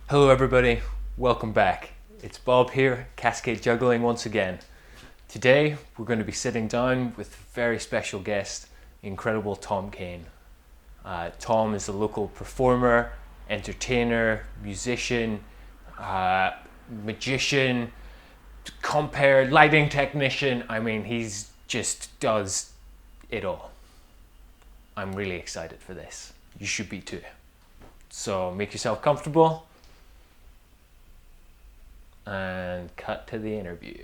Hello everybody, welcome back. It's Bob here, Cascade Juggling once again. Today we're going to be sitting down with a very special guest, the incredible Tom Kane. Tom is a local performer, entertainer, musician, magician, compare lighting technician. I mean, he's just does it all. I'm really excited for this. You should be too. So make yourself comfortable and cut to the interview.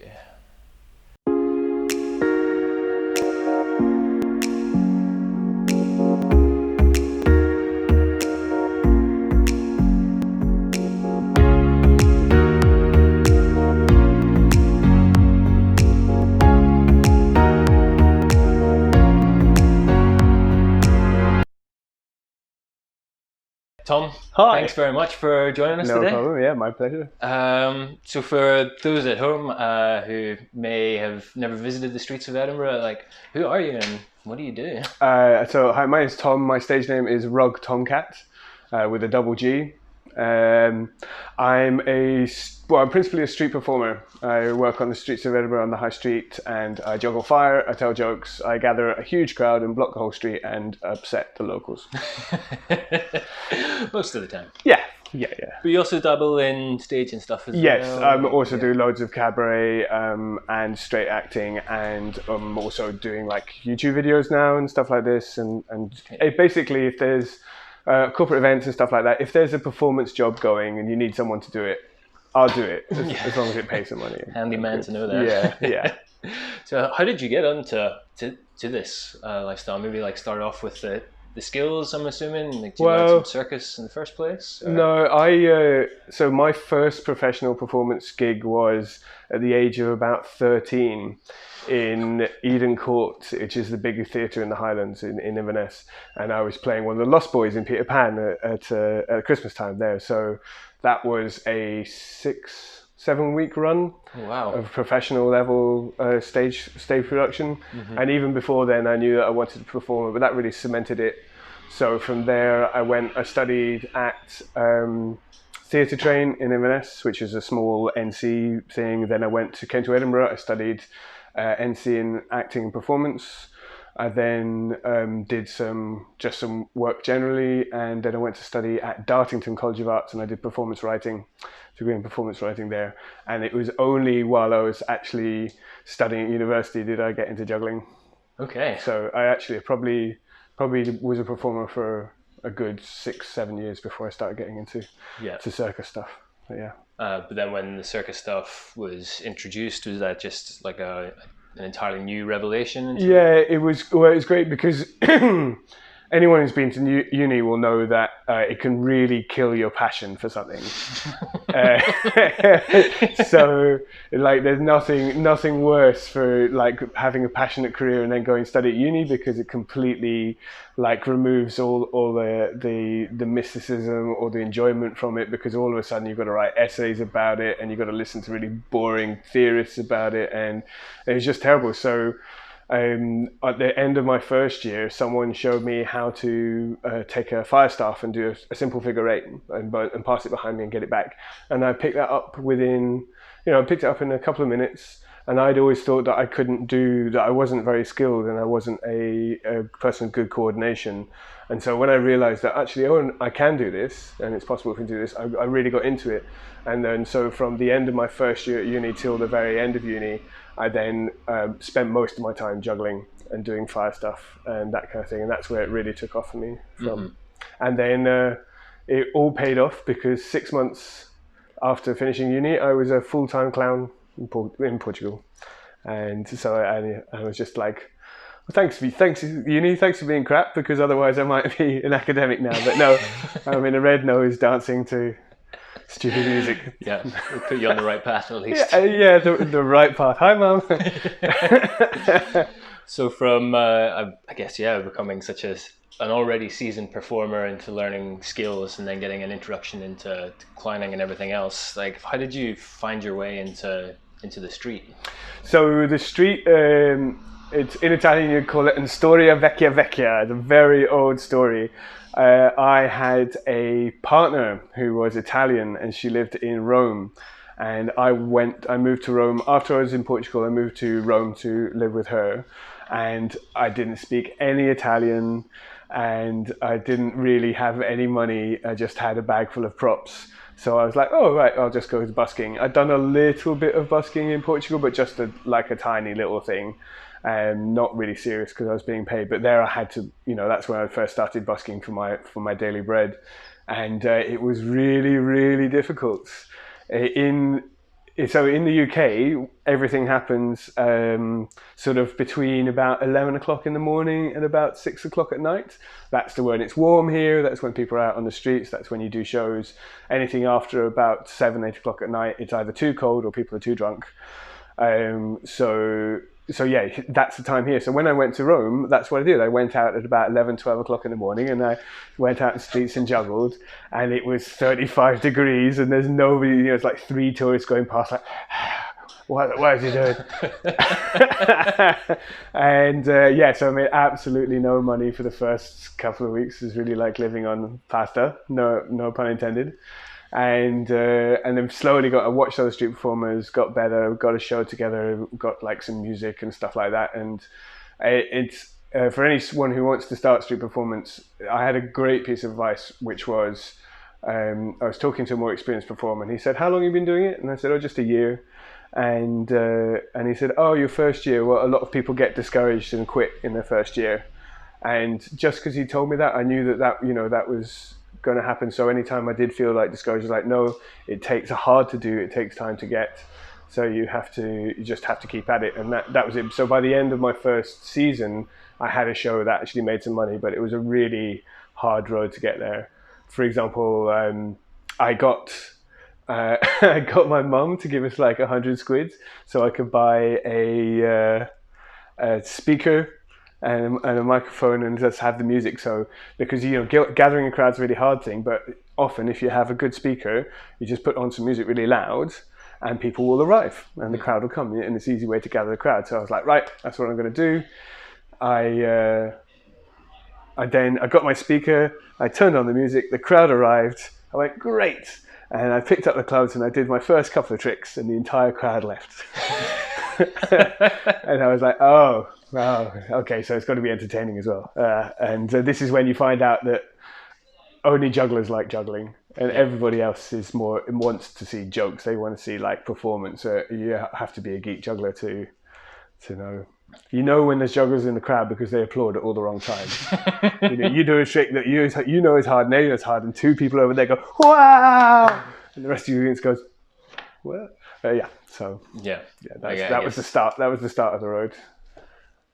Tom, Hi. thanks very much for joining us No today. problem, yeah, my pleasure. So for those at home who may have never visited the streets of Edinburgh, who are you and what do you do? Hi, my name's Tom. My stage name is Rugg Tomcat, with a double G. I'm principally a street performer. I work on the streets of Edinburgh on the high street, and I juggle fire, I tell jokes, I gather a huge crowd and block the whole street and upset the locals. Most of the time. Yeah. But you also dabble in stage and stuff as well? Yes, I also do loads of cabaret and straight acting, and I'm also doing like YouTube videos now and stuff like this. And basically, if there's corporate events and stuff like that, if there's a performance job going and you need someone to do it, I'll do it as long as it pays some money. Handy man to know that. Yeah. So how did you get onto this lifestyle? Maybe start off with the skills, I'm assuming. Did you learn some circus in the first place? Or? No, so my first professional performance gig was at the age of about 13 in Eden Court, which is the big theatre in the Highlands in Inverness, and I was playing one of the Lost Boys in Peter Pan at Christmas time there. So that was a 6-7 week run. Wow. Of professional level stage production. Mm-hmm. And even before then I knew that I wanted to perform, but that really cemented it. So from there I studied at Theatre Train in Inverness, which is a small NC thing. Then I went to Kent to Edinburgh. I studied NC in acting and performance. I then did some work generally, and then I went to study at Dartington College of Arts, and I did performance writing, degree in performance writing there. And it was only while I was actually studying at university did I get into juggling. Okay. So I actually probably was a performer for a good 6-7 years before I started getting into circus stuff. But yeah. But then when the circus stuff was introduced, was that just like an entirely new revelation? Yeah, it was great because anyone who's been to uni will know that it can really kill your passion for something. So there's nothing worse for having a passionate career and then going study at uni, because it completely removes all the mysticism or the enjoyment from it, because all of a sudden you've got to write essays about it and you've got to listen to really boring theorists about it, and it's just terrible. So at the end of my first year, someone showed me how to take a fire staff and do a simple figure eight and pass it behind me and get it back. And I picked that up in a couple of minutes. And I'd always thought that I wasn't very skilled, and I wasn't a person with good coordination. And so when I realized that actually, I can do this, and it's possible to do this, I really got into it. And then so from the end of my first year at uni till the very end of uni, I then spent most of my time juggling and doing fire stuff and that kind of thing. And that's where it really took off for me from. Mm-hmm. And then it all paid off, because 6 months after finishing uni, I was a full-time clown in Portugal. And so I was just like, well, thanks uni, thanks for being crap, because otherwise I might be an academic now. But no, I'm in a red nose dancing to stupid music. Yeah, we'll put you on the right path at least. Yeah, the right path. Hi, Mum. So from, I guess, becoming such an already seasoned performer into learning skills and then getting an introduction into clowning and everything else, how did you find your way into the street? So the street, It's in Italian you call it una storia vecchia vecchia. It's a very old story. I had a partner who was Italian, and she lived in Rome. And I moved to Rome after I was in Portugal. I moved to Rome to live with her, and I didn't speak any Italian, and I didn't really have any money. I just had a bag full of props. So I was like, oh, right, I'll just go to busking. I'd done a little bit of busking in Portugal, but just like a tiny little thing, and not really serious because I was being paid. But there I had to, that's when I first started busking for my daily bread. And it was really, really difficult. So in the UK, everything happens sort of between about 11 o'clock in the morning and about 6 o'clock at night. That's when it's warm here. That's when people are out on the streets. That's when you do shows. Anything after about 7, 8 o'clock at night, it's either too cold or people are too drunk. So yeah, that's the time here. So when I went to Rome, that's what I did. I went out at about 11, 12 o'clock in the morning, and I went out in the streets and juggled, and it was 35 degrees, and there's nobody, it's like 3 tourists going past, like, what is he doing? And so I made absolutely no money for the first couple of weeks. It was really like living on pasta, no pun intended. And then slowly I watched other street performers, got better, got a show together, got like some music and stuff like that. And it's for anyone who wants to start street performance, I had a great piece of advice, which was I was talking to a more experienced performer, and he said, "How long have you been doing it?" And I said, "Oh, just a year." And he said, "Oh, your first year? Well, a lot of people get discouraged and quit in their first year." And just because he told me that, I knew that was going to happen. So anytime I did feel like discouraged, like, no, it's hard to do, it takes time to get, so you just have to keep at it. And that was it. So by the end of my first season, I had a show that actually made some money, but it was a really hard road to get there. For example, I got my mum to give us like 100 squids so I could buy a speaker and a microphone and just have the music. So because gathering a crowd's a really hard thing, but often if you have a good speaker, you just put on some music really loud and people will arrive and the crowd will come, and it's an easy way to gather the crowd. So I was like, right, that's what I'm going to do. I got my speaker, I turned on the music, the crowd arrived, I went, great, and I picked up the clubs and I did my first couple of tricks and the entire crowd left. And I was like, oh, wow, okay, so it's got to be entertaining as well. And this is when you find out that only jugglers like juggling, and everybody else wants to see jokes. They want to see like performance. You have to be a geek juggler to know. You know when there's jugglers in the crowd because they applaud at all the wrong times. You do a trick that you know is hard, and they know it's hard, and 2 people over there go, wow, and the rest of the audience goes, what? So that was the start. That was the start of the road.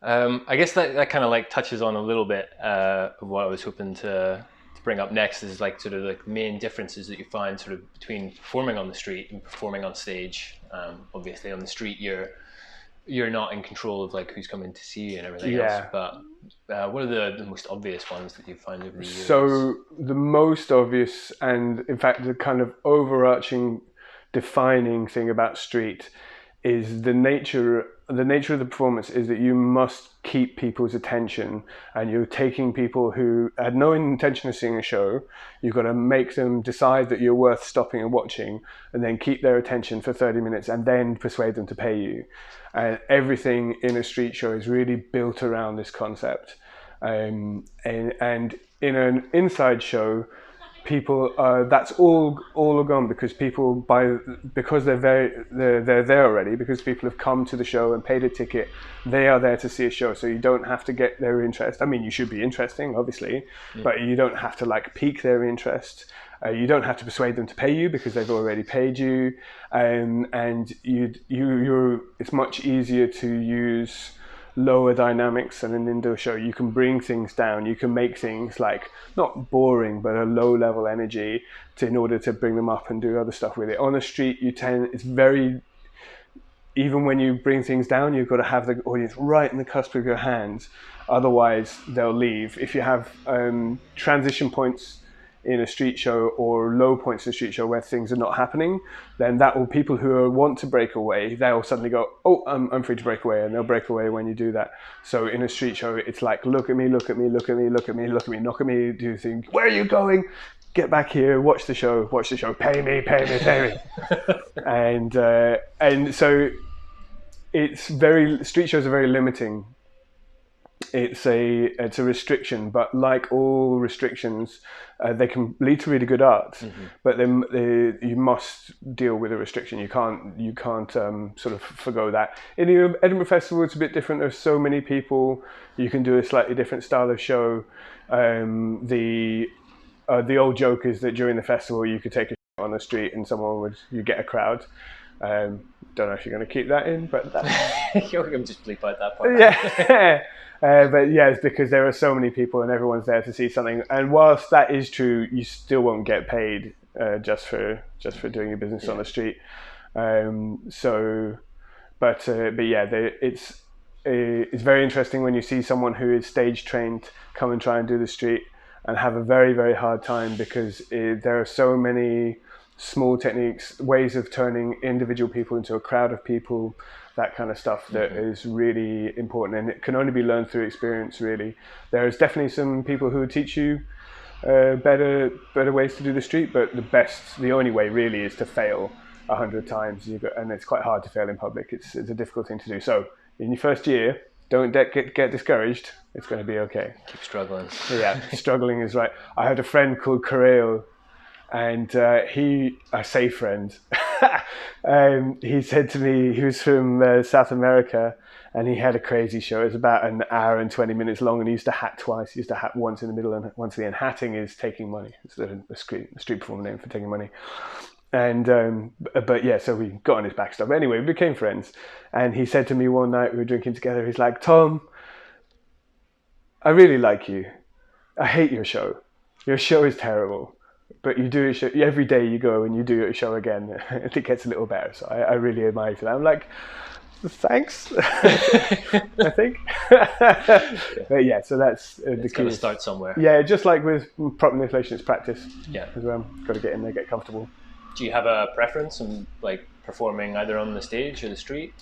I guess that kind of like touches on a little bit of what I was hoping to bring up next, is like sort of like main differences that you find sort of between performing on the street and performing on stage. Obviously on the street you're not in control of like who's coming to see you and everything else, but what are the most obvious ones that you find over the years? So the most obvious, and in fact the kind of overarching defining thing about street, is the nature of the performance is that you must keep people's attention, and you're taking people who had no intention of seeing a show. You've got to make them decide that you're worth stopping and watching, and then keep their attention for 30 minutes and then persuade them to pay you. And everything in a street show is really built around this concept. And in an inside show, people that's all gone, because because they're there already, because people have come to the show and paid a ticket. They are there to see a show, so you don't have to get their interest. I mean, you should be interesting, obviously, but you don't have to like pique their interest. You don't have to persuade them to pay you because they've already paid you, and it's much easier to use lower dynamics than an indoor show. You can bring things down. You can make things like not boring, but a low level energy in order to bring them up and do other stuff with it. On the street, it's very, even when you bring things down, you've got to have the audience right in the cusp of your hands. Otherwise, they'll leave. If you have transition points in a street show or low points in a street show where things are not happening, then that will, people who want to break away, they'll suddenly go, oh, I'm free to break away, and they'll break away when you do that. So in a street show, it's like, look at me, look at me, look at me, look at me, look at me, look at me, do you think, where are you going? Get back here, watch the show, pay me. And so street shows are very limiting. It's a restriction, but like all restrictions, they can lead to really good art. But then you must deal with a restriction. You can't sort of forgo that. In the Edinburgh Festival, it's a bit different. There's so many people. You can do a slightly different style of show. The old joke is that during the festival you could take a shit on the street and you get a crowd. Don't know if you're going to keep that in, but you can just bleep out that part. Yeah. But yeah, it's because there are so many people and everyone's there to see something. And whilst that is true, you still won't get paid just for doing your business on the street. But yeah, it's very interesting when you see someone who is stage trained come and try and do the street and have a very, very hard time, because there are so many small techniques, ways of turning individual people into a crowd of people, that kind of stuff that is really important, and it can only be learned through experience, really. There's definitely some people who teach you better ways to do the street, but the only way really is to fail 100 times, and it's quite hard to fail in public. It's a difficult thing to do. So in your first year, don't get discouraged. It's going to be okay. Keep struggling. Yeah, struggling is right. I had a friend called Correo, and I say friend, he said to me, he was from South America, and he had a crazy show. It was about an hour and 20 minutes long, and he used to hat twice. He used to hat once in the middle and once at the end. Hatting is taking money. It's a street performer name for taking money. And but yeah, so we got on his back stuff. Anyway, we became friends, and he said to me one night, we were drinking together, he's like, Tom, I really like you. I hate your show. Your show is terrible, but you do a show every day. You go and you do a show again, and it gets a little better. So I really admire you for that. I'm like, thanks. I think. But yeah, so that's the key. Got to start somewhere. Yeah, just like with prop manipulation, it's practice. Yeah, as well. Got to get in there, get comfortable. Do you have a preference in like performing either on the stage or the street?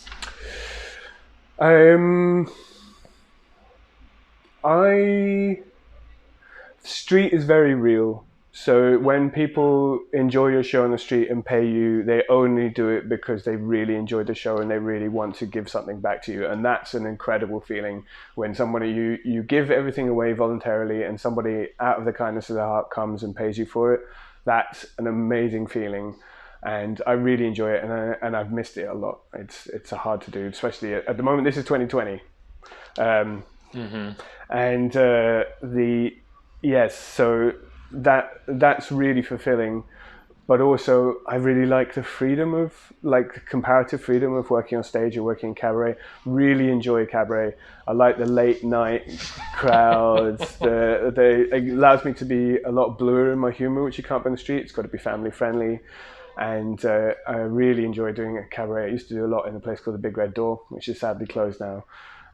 Street is very real. So when people enjoy your show on the street and pay you, they only do it because they really enjoyed the show and they really want to give something back to you. And that's an incredible feeling when somebody, you give everything away voluntarily and somebody out of the kindness of their heart comes and pays you for it. That's an amazing feeling. And I really enjoy it, and I've missed it a lot. It's hard to do, especially at the moment. This is 2020. And so that's really fulfilling, but also I really like the freedom of, like, the comparative freedom of working on stage or working in cabaret. Really enjoy cabaret. I like the late night crowds. It allows me to be a lot bluer in my humor, which you can't be on the street. It's got to be family friendly. And I really enjoy doing a cabaret. I used to do a lot in a place called the Big Red Door, which is sadly closed now.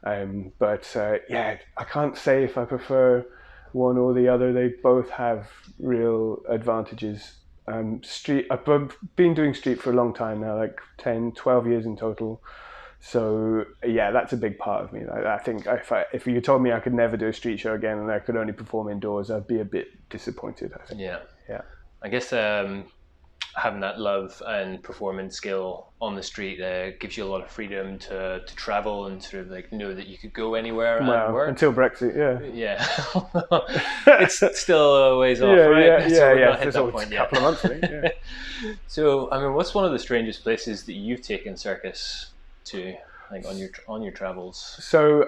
But I can't say if I prefer one or the other. They both have real advantages. I've been doing street for a long time now, like 10, 12 years in total. So yeah, that's a big part of me. I think if you told me I could never do a street show again and I could only perform indoors, I'd be a bit disappointed, I think. Yeah. I guess having that love and performance skill on the street gives you a lot of freedom to travel and sort of like know that you could go anywhere and work. Until Brexit, yeah. It's still a ways off, right? There's always a couple of months, I think. Yeah. So, I mean, what's one of the strangest places that you've taken circus to, like on your travels? So,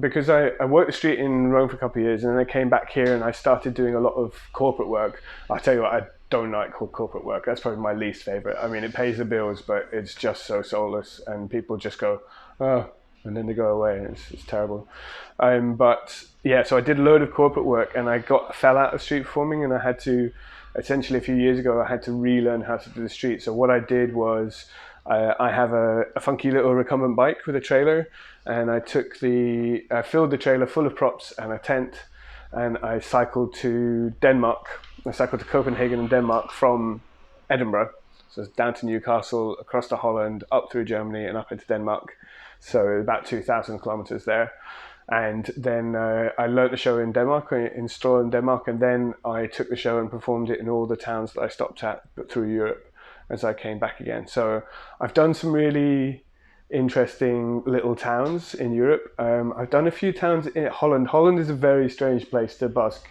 because I worked the street in Rome for a couple of years, and then I came back here and I started doing a lot of corporate work. I'll tell you what, I don't like corporate work. That's probably my least favorite. I mean, it pays the bills, but it's just so soulless, and people just go, oh, and then they go away, and it's terrible. But yeah, so I did a load of corporate work, and I fell out of street performing, and I had to, essentially a few years ago, I had to relearn how to do the street. So what I did was, I have a funky little recumbent bike with a trailer, and I filled the trailer full of props and a tent, and I cycled to Denmark. I cycled to Copenhagen and Denmark from Edinburgh. So it's down to Newcastle, across to Holland, up through Germany, and up into Denmark. So about 2,000 kilometers there. And then I learnt the show in Denmark, in Struer in Denmark, and then I took the show and performed it in all the towns that I stopped at through Europe as I came back again. So I've done some really interesting little towns in Europe. I've done a few towns in Holland. Holland is a very strange place to busk.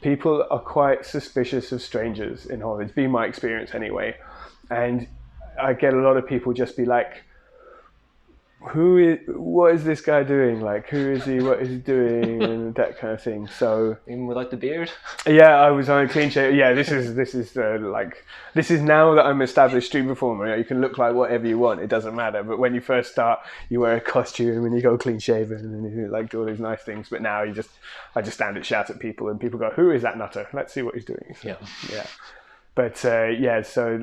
People are quite suspicious of strangers in Holland. It's been my experience anyway. And I get a lot of people just be like, what is this guy doing? Like, who is he? What is he doing? And that kind of thing. So even without the beard. Yeah, I was on a clean shave. Yeah, this is now that I'm an established street performer. You can look like whatever you want. It doesn't matter. But when you first start, you wear a costume and you go clean shaven and you like do all these nice things. But now I just stand and shout at people, and people go, "Who is that nutter? Let's see what he's doing." So, yeah. But so a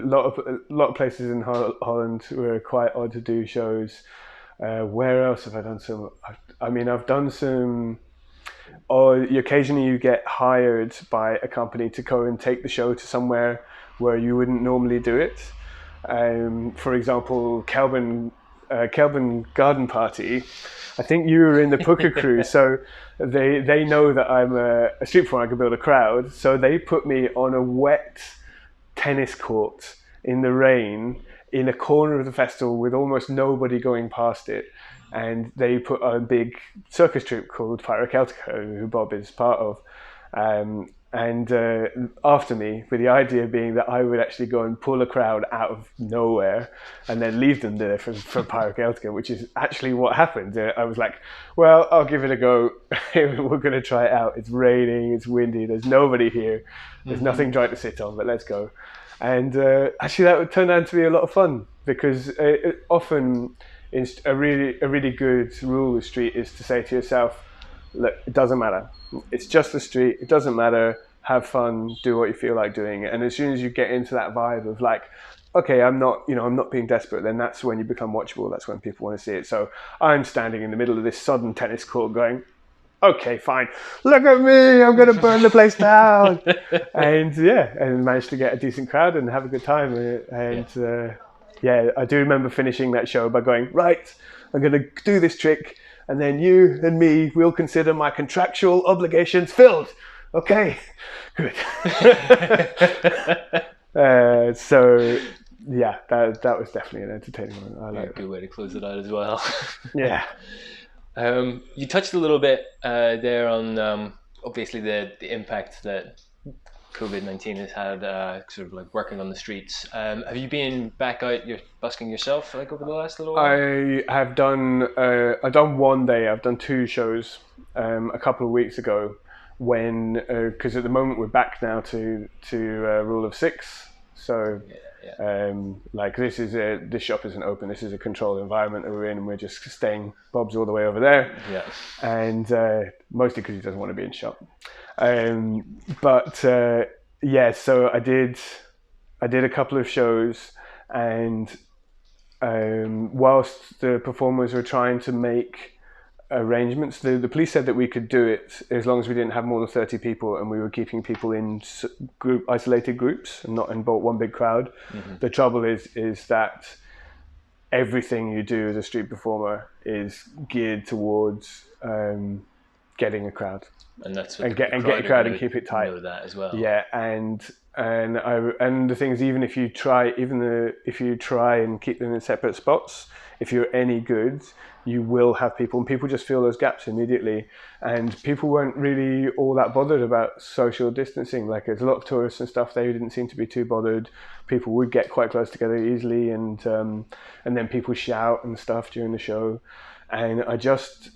lot of places in Holland were quite odd to do shows. Where else have I done some? I've done some. Or occasionally you get hired by a company to go and take the show to somewhere where you wouldn't normally do it. For example, Kelvin Garden Party. I think you were in the Puka crew, so they know that I'm a street performer. I can build a crowd, so they put me on a wet tennis court in the rain in a corner of the festival with almost nobody going past it. And they put a big circus troupe called Pyrocheltica, who Bob is part of. After me, with the idea being that I would actually go and pull a crowd out of nowhere and then leave them there for Pyrocheltica, which is actually what happened. I was like, well, I'll give it a go. We're going to try it out. It's raining, it's windy, there's nobody here. There's nothing dry to sit on, but let's go. And actually that would turn out to be a lot of fun, because often a really good rule of street is to say to yourself, look, it doesn't matter. It's just the street. It doesn't matter. Have fun. Do what you feel like doing. And as soon as you get into that vibe of like, okay, I'm not being desperate, then that's when you become watchable. That's when people want to see it. So I'm standing in the middle of this sodden tennis court going, okay, fine. Look at me. I'm going to burn the place down. and managed to get a decent crowd and have a good time. I do remember finishing that show by going, right, I'm going to do this trick, and then you and me will consider my contractual obligations filled. Okay, good. That was definitely an entertaining one. I like good way to close it out as well. Yeah. You touched a little bit there on obviously the impact that COVID-19 has had, sort of like working on the streets. Have you been back out busking yourself like over the last little while? I have done. I've done one day. I've done two shows a couple of weeks ago. When because at the moment we're back now to rule of 6. So this shop isn't open. This is a controlled environment that we're in, and we're just staying. Bob's all the way over there. Yeah. And mostly because he doesn't want to be in shop. So I did a couple of shows, and whilst the performers were trying to make arrangements, the police said that we could do it as long as we didn't have more than 30 people, and we were keeping people in isolated groups and not in one big crowd. Mm-hmm. The trouble is that everything you do as a street performer is geared towards getting a crowd. And that's what get a crowd and keep it tight. Know that as well. Yeah, and the thing is, even if you try and keep them in separate spots, if you're any good, you will have people, and people just fill those gaps immediately. And people weren't really all that bothered about social distancing. Like, there's a lot of tourists and stuff. They didn't seem to be too bothered. People would get quite close together easily, and then people shout and stuff during the show. And I just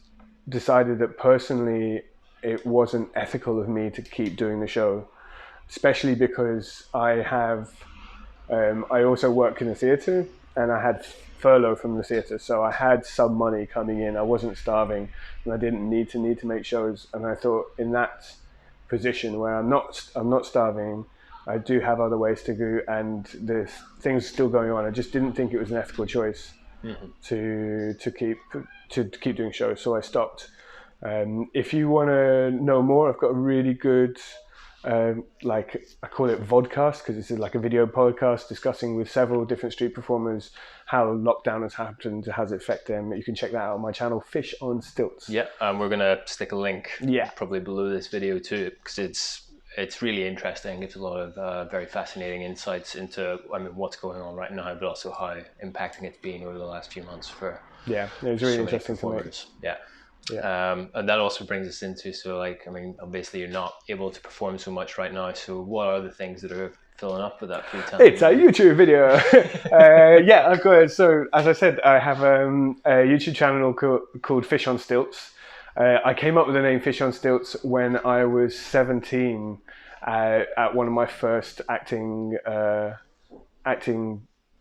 decided that personally, it wasn't ethical of me to keep doing the show, especially because I also work in the theatre, and I had furlough from the theatre, so I had some money coming in. I wasn't starving, and I didn't need to make shows. And I thought, in that position where I'm not starving, I do have other ways to go, and there's things still going on. I just didn't think it was an ethical choice to keep doing shows, so I stopped. If you want to know more, I've got a really good, like I call it vodcast because this is like a video podcast discussing with several different street performers how lockdown has happened, how it affected them. You can check that out on my channel, Fish on Stilts. Yeah, and we're gonna stick a link Yeah. probably below this video too, because it's really interesting. It's a lot of very fascinating insights into what's going on right now, but also how impacting it's been over the last few months for Yeah, it was really so many interesting to me. performers. Yeah. Yeah. And that also brings us into, obviously you're not able to perform so much right now. So what are the things that are filling up with that free time? It's a YouTube video. Yeah, I've got. So as I said, I have a YouTube channel called Fish on Stilts. I came up with the name Fish on Stilts when I was 17 at one of my first acting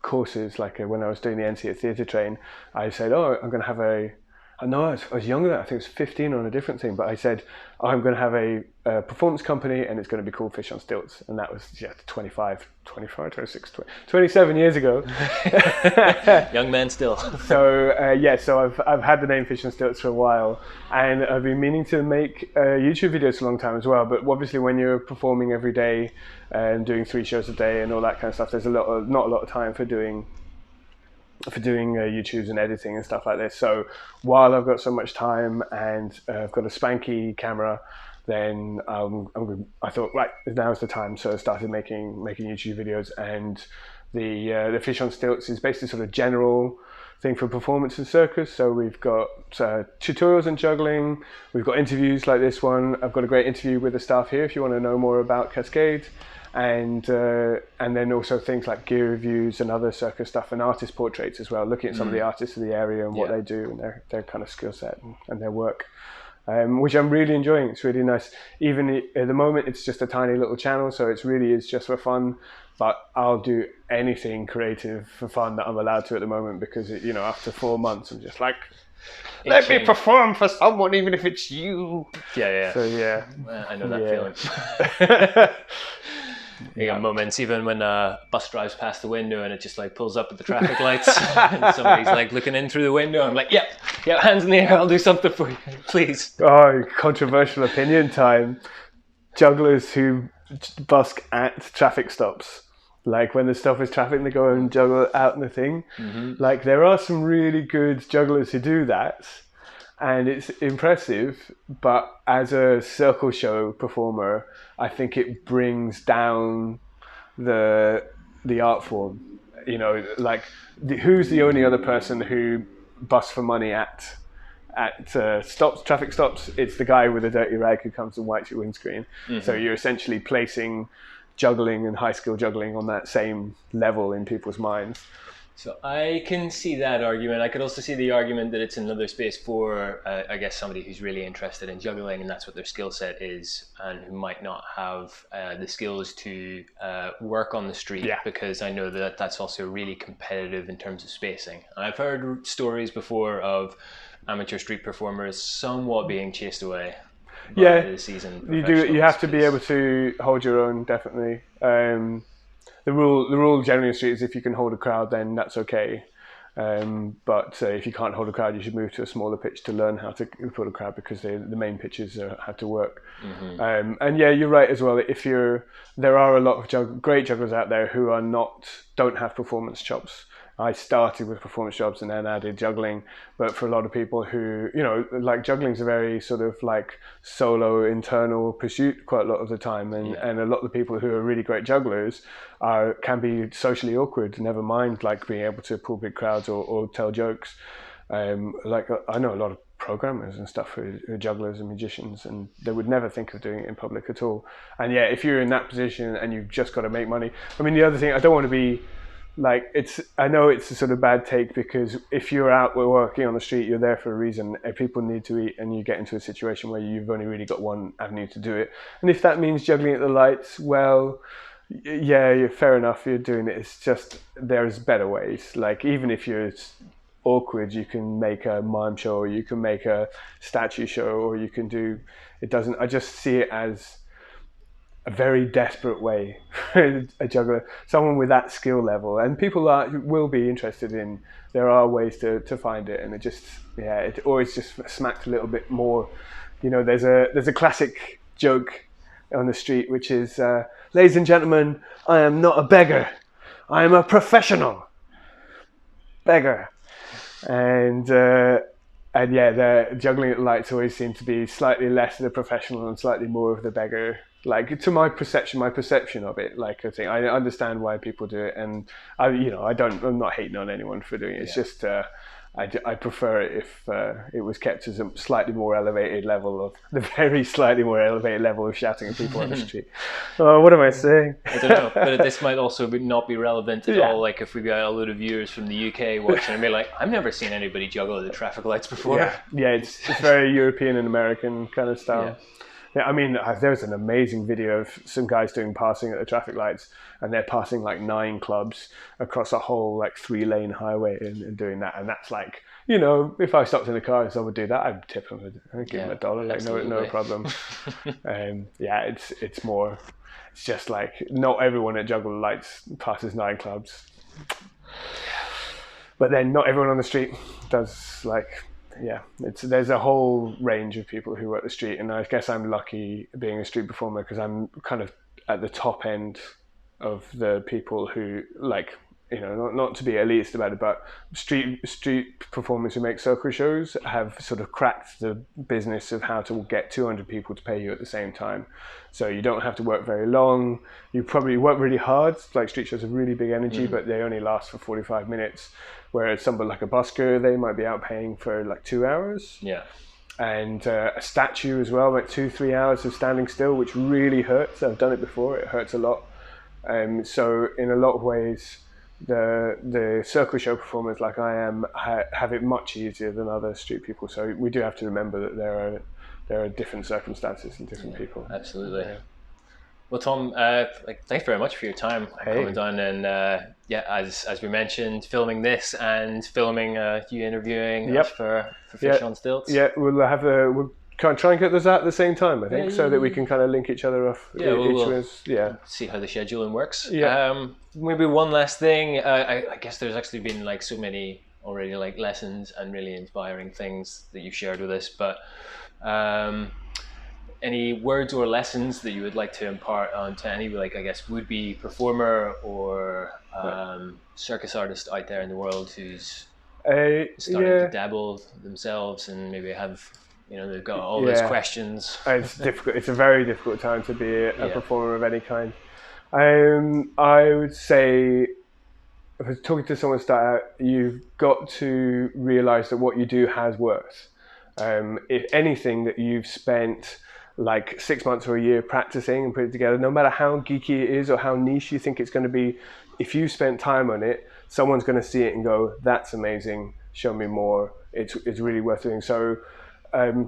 courses. Like when I was doing the NC at Theatre Train, I said, "Oh, I'm going to have a." No, I was younger than that. I think it was 15 on a different thing. But I said, I'm going to have a performance company and it's going to be called Fish on Stilts. And that was 27 years ago. Young man still. So I've had the name Fish on Stilts for a while. And I've been meaning to make YouTube videos for a long time as well. But obviously when you're performing every day and doing 3 shows a day and all that kind of stuff, there's not a lot of time for doing YouTubes and editing and stuff like this. So while I've got so much time and I've got a spanky camera, then I thought, right, now's the time. So I started making YouTube videos, and the Fish on Stilts is basically sort of general thing for performance and circus. So we've got tutorials in juggling, we've got interviews like this one. I've got a great interview with the staff here if you want to know more about Cascade. And then also things like gear reviews and other circus stuff, and artist portraits as well, looking at some of the artists of the area and what they do and their kind of skill set and their work, which I'm really enjoying. It's really nice. Even at the moment, it's just a tiny little channel, so it really is just for fun. But I'll do anything creative for fun that I'm allowed to at the moment, because after 4 months, I'm just like, let me perform for someone, even if it's you. Yeah. So yeah, I know that feeling. You got moments even when a bus drives past the window and it just like pulls up at the traffic lights and somebody's like looking in through the window. I'm like, yep, hands in the air, I'll do something for you, please. Oh, controversial opinion time. Jugglers who busk at traffic stops. Like when the stop is traffic, they go and juggle out in the thing. Mm-hmm. Like there are some really good jugglers who do that, and it's impressive. But as a circle show performer, I think it brings down the art form. Like who's the only other person who busts for money at traffic stops? It's the guy with a dirty rag who comes and wipes your windscreen. Mm-hmm. So you're essentially placing juggling and high skill juggling on that same level in people's minds. So I can see that argument. I could also see the argument that it's another space for, I guess, somebody who's really interested in juggling and that's what their skill set is, and who might not have the skills to work on the street, because I know that that's also really competitive in terms of spacing. And I've heard stories before of amateur street performers somewhat being chased away by the season. You have to be able to hold your own, definitely. The rule generally in the street is if you can hold a crowd, then that's okay. But if you can't hold a crowd, you should move to a smaller pitch to learn how to hold a crowd, because the main pitches have to work. Mm-hmm. And yeah, you're right as well. There are a lot of great jugglers out there who don't have performance chops. I started with performance jobs and then added juggling, but for a lot of people who, like juggling's a very sort of like solo internal pursuit quite a lot of the time, and a lot of the people who are really great jugglers can be socially awkward, never mind like being able to pull big crowds or tell jokes. Like I know a lot of programmers and stuff who are jugglers and magicians, and they would never think of doing it in public at all. And yeah, if you're in that position and you've just got to make money, I mean, the other thing, I don't want to be like, I know it's a sort of bad take, because if you're out working on the street, you're there for a reason, and people need to eat, and you get into a situation where you've only really got one avenue to do it. And if that means juggling at the lights, well, yeah, you're fair enough, you're doing it. It's just, there's better ways. Like, even if you're awkward, you can make a mime show, or you can make a statue show, or you can do, I just see it as, a very desperate way for a juggler, someone with that skill level. And people will be interested in, there are ways to find it, and it always just smacked a little bit more. There's a classic joke on the street, which is, ladies and gentlemen, I am not a beggar, I am a professional beggar. And the juggling at lights always seemed to be slightly less of the professional and slightly more of the beggar. Like, to my perception of it. Like, I think I understand why people do it, and I'm not hating on anyone for doing it. It's just I prefer it if it was kept as a slightly more elevated level of the very slightly more elevated level of shouting at people on the street. Oh, what am I saying? I don't know, but this might also not be relevant at all. Like, if we got a load of viewers from the UK watching and be like, I've never seen anybody juggle at the traffic lights before. Yeah, it's very European and American kind of style. Yeah, I mean, there's an amazing video of some guys doing passing at the traffic lights, and they're passing like 9 clubs across a whole like 3-lane highway and doing that. And that's like, if I stopped in the car and someone would do that, I'd tip them. I'd give them $1. Like, no problem. It's just like, not everyone at Juggle Lights passes 9 clubs. But then not everyone on the street does, like... Yeah, there's a whole range of people who work the street, and I guess I'm lucky being a street performer because I'm kind of at the top end of the people who, like, not to be elitist about it, but street performers who make circle shows have sort of cracked the business of how to get 200 people to pay you at the same time. So you don't have to work very long. You probably work really hard. Like, street shows have really big energy, but they only last for 45 minutes. Whereas somebody like a busker, they might be out paying for like 2 hours. Yeah. And a statue as well, like 2-3 hours of standing still, which really hurts. I've done it before. It hurts a lot. So in a lot of ways, the circle show performers like I am have it much easier than other street people. So we do have to remember that there are different circumstances and different people. Absolutely. Yeah. Well, Tom, thanks very much for your time coming down, and as we mentioned, filming this and filming you interviewing us for Fish on Stilts. Yeah, we'll try and get those out at the same time, I think, so that we can kind of link each other off. We'll see how the scheduling works. Yeah. Maybe one last thing. I guess there's actually been like so many already like lessons and really inspiring things that you've shared with us, but any words or lessons that you would like to impart onto any, like, I guess, would-be performer or circus artist out there in the world who's starting to dabble themselves and maybe have, they've got all those questions. It's difficult. It's a very difficult time to be a performer of any kind. I would say, if I was talking to someone start out, you've got to realise that what you do has worth. If anything that you've spent like 6 months or a year practicing and putting it together, no matter how geeky it is or how niche you think it's going to be, if you spent time on it, someone's going to see it and go, that's amazing, show me more. It's really worth doing. So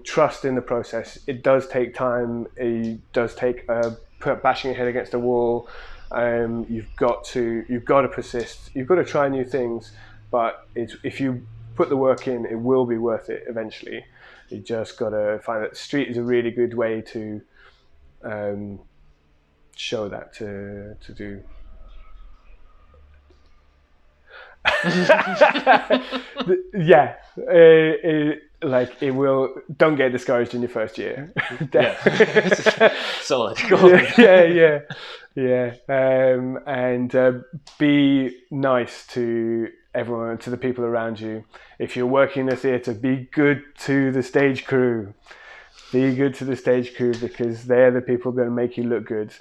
trust in the process. It does take time. It does take bashing your head against a wall. You've got to persist. You've got to try new things, but if you put the work in, it will be worth it eventually. You just got to find that the street is a really good way to show that to do. It will. Don't get discouraged in your first year. Solid. And be nice to everyone, to the people around you. If you're working in a theatre, be good to the stage crew. Be good to the stage crew, because they're the people going to make you look good.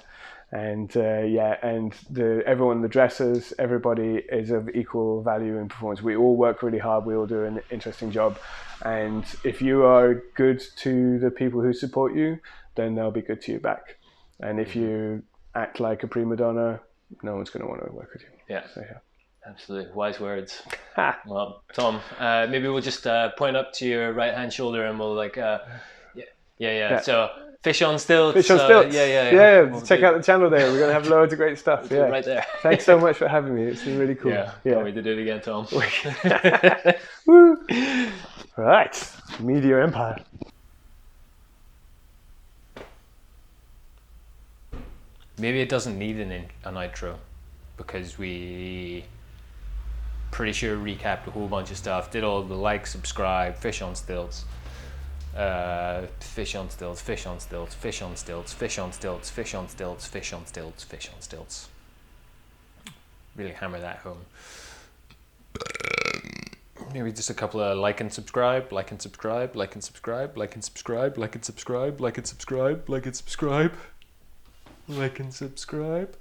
And everyone, the dressers, everybody is of equal value in performance. We all work really hard. We all do an interesting job. And if you are good to the people who support you, then they'll be good to you back. And if you act like a prima donna, no one's going to want to work with you. Yeah. So, absolutely. Wise words. Well, Tom, maybe we'll just point up to your right hand shoulder and we'll So Fish on Stilts. Fish on Stilts. We'll check out the channel there. We're going to have loads of great stuff. We'll right there. Thanks so much for having me. It's been really cool. Can't wait to do it again, Tom. Woo. Right. Media Empire. Maybe it doesn't need an outro, because we pretty sure recapped a whole bunch of stuff, did all the like, subscribe, fish on stilts, fish on stilts, fish on stilts, fish on stilts, fish on stilts, fish on stilts, fish on stilts, fish on stilts. Really hammer that home. Maybe just a couple of like and subscribe, like and subscribe, like and subscribe, like and subscribe, like and subscribe, like and subscribe, like and subscribe, like and subscribe.